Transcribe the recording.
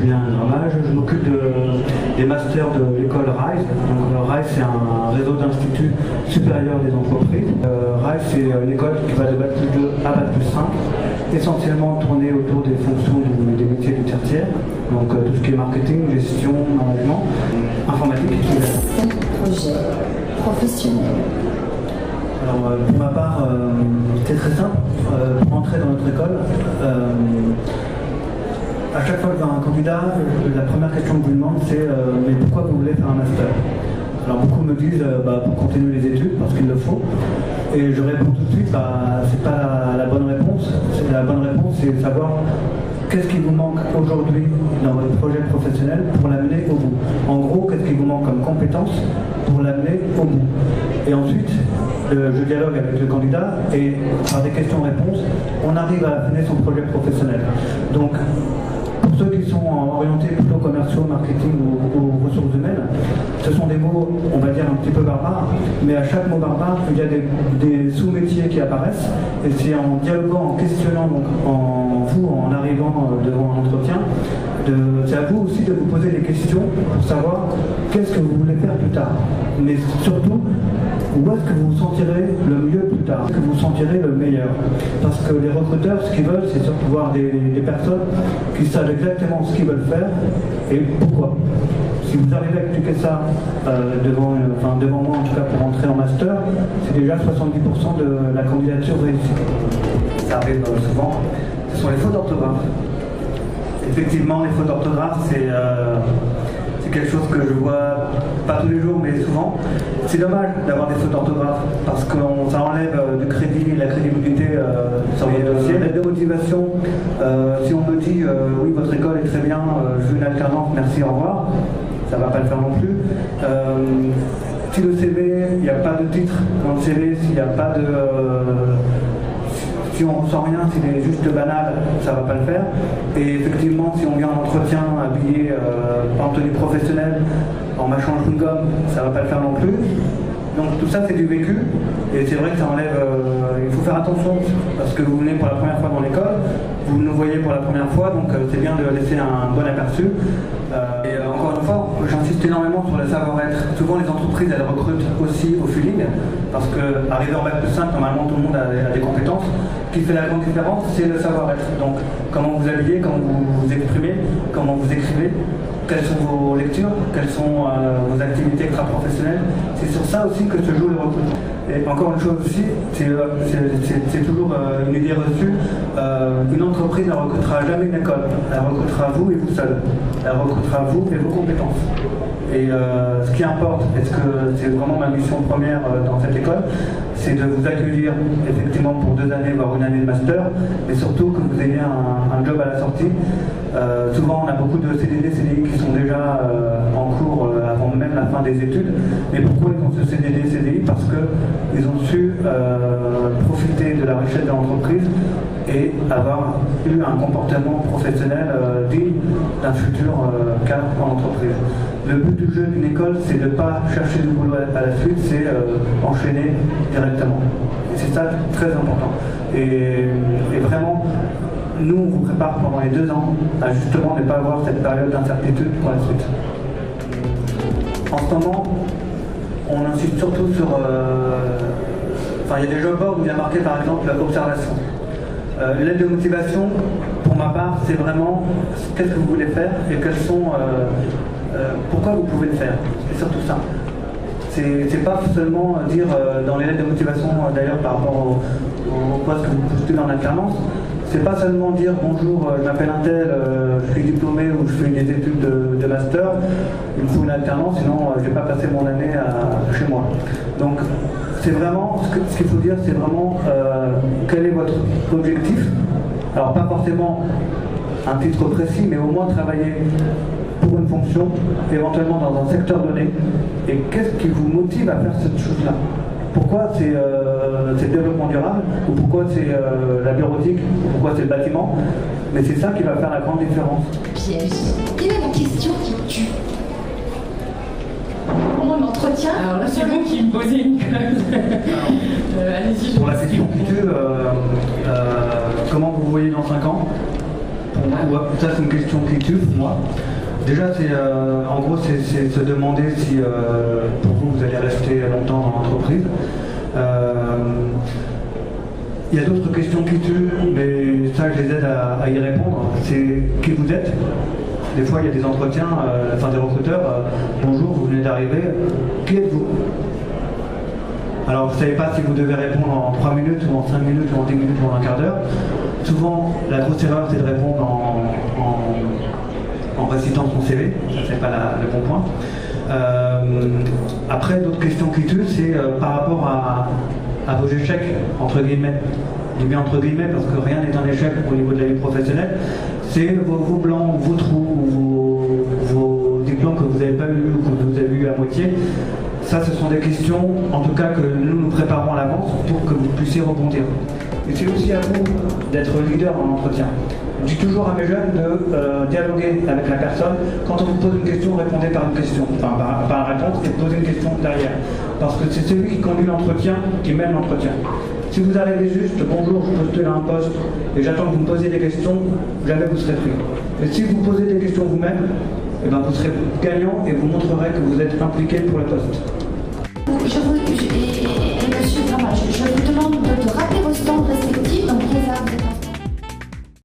Julien Gramage, je m'occupe des masters de l'école RISE. Donc, RISE, c'est un réseau d'instituts supérieurs des entreprises. RISE, c'est une école qui va de Bac+2 à Bac+5, essentiellement tournée autour des fonctions des métiers du tertiaire, donc tout ce qui est marketing, gestion, management, informatique. Projet professionnel. Alors, pour ma part, c'est très simple. Pour entrer dans notre école, à chaque fois que un candidat, la première question que je lui demande, c'est mais pourquoi vous voulez faire un master? Alors beaucoup me disent pour continuer les études, parce qu'il le faut. Et je réponds tout de suite, c'est pas la bonne réponse. La bonne réponse, c'est de savoir qu'est-ce qui vous manque aujourd'hui dans votre projet professionnel pour l'amener au bout. En gros, qu'est-ce qui vous manque comme compétence pour l'amener au bout. Et ensuite, je dialogue avec le candidat et par des questions-réponses, on arrive à affiner son projet professionnel. Donc, pour ceux qui sont orientés plutôt commerciaux, marketing ou ressources humaines, ce sont des mots, on va dire, un petit peu barbares, mais à chaque mot barbare, il y a des sous-métiers qui apparaissent, et c'est en dialoguant, en questionnant, donc en arrivant devant un entretien, c'est à vous aussi de vous poser des questions pour savoir qu'est-ce que vous voulez faire plus tard. Mais surtout, où est-ce que vous vous sentirez le mieux plus tard, que vous vous sentirez le meilleur. Parce que les recruteurs, ce qu'ils veulent, c'est surtout voir des personnes qui savent exactement ce qu'ils veulent faire et pourquoi. Si vous arrivez à expliquer ça devant moi, en tout cas pour entrer en master, c'est déjà 70% de la candidature réussie. Ça arrive souvent. Ce sont les fautes d'orthographe. Effectivement, les fautes d'orthographe, c'est quelque chose que je vois pas tous les jours, mais souvent. C'est dommage d'avoir des fautes d'orthographe parce que ça enlève du crédit, la crédibilité sur les dossiers. L'aide de motivation, si on me dit oui, votre école est très bien, je veux une alternance, merci, au revoir, ça va pas le faire non plus. Si le CV, il n'y a pas de titre dans le CV, s'il n'y a pas de... si on ne ressent rien, s'il est juste banal, ça ne va pas le faire. Et effectivement, si on vient en entretien habillé en tenue professionnelle, en mâchant le chewing-gum, ça ne va pas le faire non plus. Donc tout ça, c'est du vécu. Et c'est vrai que ça enlève... il faut faire attention, parce que vous venez pour la première fois dans l'école, vous nous voyez pour la première fois, donc c'est bien de laisser un bon aperçu. Et encore une fois, j'insiste énormément sur le savoir-être. Souvent, les entreprises, elles recrutent aussi au feeling, parce qu'arriver en Bac+5, normalement, tout le monde a des compétences. Ce qui fait la grande différence, c'est le savoir-être. Donc, comment vous habillez, comment vous vous exprimez, comment vous écrivez, quelles sont vos lectures, quelles sont vos activités extra-professionnelles. C'est sur ça aussi que se joue le recrutement. Et encore une chose aussi, c'est toujours une idée reçue. Une entreprise ne recrutera jamais une école. Elle recrutera vous et vous seul. Elle recrutera vous et vos compétences. Et ce qui importe, est-ce que c'est vraiment ma mission première dans cette école, c'est de vous accueillir effectivement pour 2 années, voire une année de master, mais surtout que vous ayez un job à la sortie. Souvent, on a beaucoup de CDD, CDI qui sont déjà en cours avant même la fin des études. Mais pourquoi ils ont ce CDD, CDI? Parce qu'ils ont su profiter de la richesse de l'entreprise et avoir eu un comportement professionnel digne d'un futur cadre en entreprise. Le but du jeu d'une école, c'est de ne pas chercher du boulot à la suite, c'est enchaîner directement. Et c'est ça très important. Et vraiment, nous, on vous prépare pendant les 2 ans à justement ne pas avoir cette période d'incertitude pour la suite. En ce moment, on insiste surtout sur... il y a des job boards où il y a marqué par exemple l'observation. L'aide de motivation, pour ma part, c'est vraiment qu'est-ce que vous voulez faire et quels sont... pourquoi vous pouvez le faire. C'est surtout ça. C'est pas seulement dire dans les lettres de motivation, d'ailleurs par rapport au poste que vous postulez en alternance, c'est pas seulement dire bonjour, je m'appelle un tel, je suis diplômé ou je fais des études de master, il me faut une alternance, sinon je vais pas passer mon année chez moi. Donc c'est vraiment, ce qu'il faut dire, c'est vraiment quel est votre objectif. Alors pas forcément un titre précis, mais au moins travailler pour une fonction, éventuellement dans un secteur donné, et qu'est-ce qui vous motive à faire cette chose-là? Pourquoi c'est le développement durable, ou pourquoi c'est la bureautique, ou pourquoi c'est le bâtiment? Mais c'est ça qui va faire la grande différence. Piège. Quelle est la question qui tue? Comment l'entretien? Alors là, c'est vous qui me posez une colle. Allez-y. Pour la question qui tue, comment vous voyez dans 5 ans? Ouais, ça c'est une question qui tue pour moi. Déjà, en gros, c'est se demander si pour vous allez rester longtemps dans l'entreprise. Il y a d'autres questions qui tuent, mais ça je les aide à y répondre. C'est qui vous êtes. Des fois, il y a des entretiens, des recruteurs. Bonjour, vous venez d'arriver. Qui êtes-vous? Alors, vous ne savez pas si vous devez répondre en 3 minutes, ou en 5 minutes, ou en 10 minutes, ou en un quart d'heure. Souvent, la grosse erreur, c'est de répondre en récitant son CV. Ça, c'est pas le bon point. Après, d'autres questions qui tuent, c'est par rapport à vos échecs, entre guillemets. Je dis bien entre guillemets parce que rien n'est un échec au niveau de la vie professionnelle. C'est vos blancs, vos trous, vos diplômes que vous n'avez pas eu ou que vous avez eu à moitié. Ça, ce sont des questions, en tout cas, que nous préparons à l'avance pour que vous puissiez rebondir. Et c'est aussi à vous d'être leader en entretien. Je dis toujours à mes jeunes de dialoguer avec la personne. Quand on vous pose une question, répondez par une question, enfin par la réponse, et posez une question derrière. Parce que c'est celui qui conduit l'entretien qui mène l'entretien. Si vous arrivez juste, bonjour, je postule à un poste, et j'attends que vous me posiez des questions, jamais vous serez pris. Et si vous posez des questions vous-même, eh ben vous serez gagnant et vous montrerez que vous êtes impliqué pour le poste. Monsieur, vraiment, je vous demande de rappeler vos stands respectifs, donc les arts,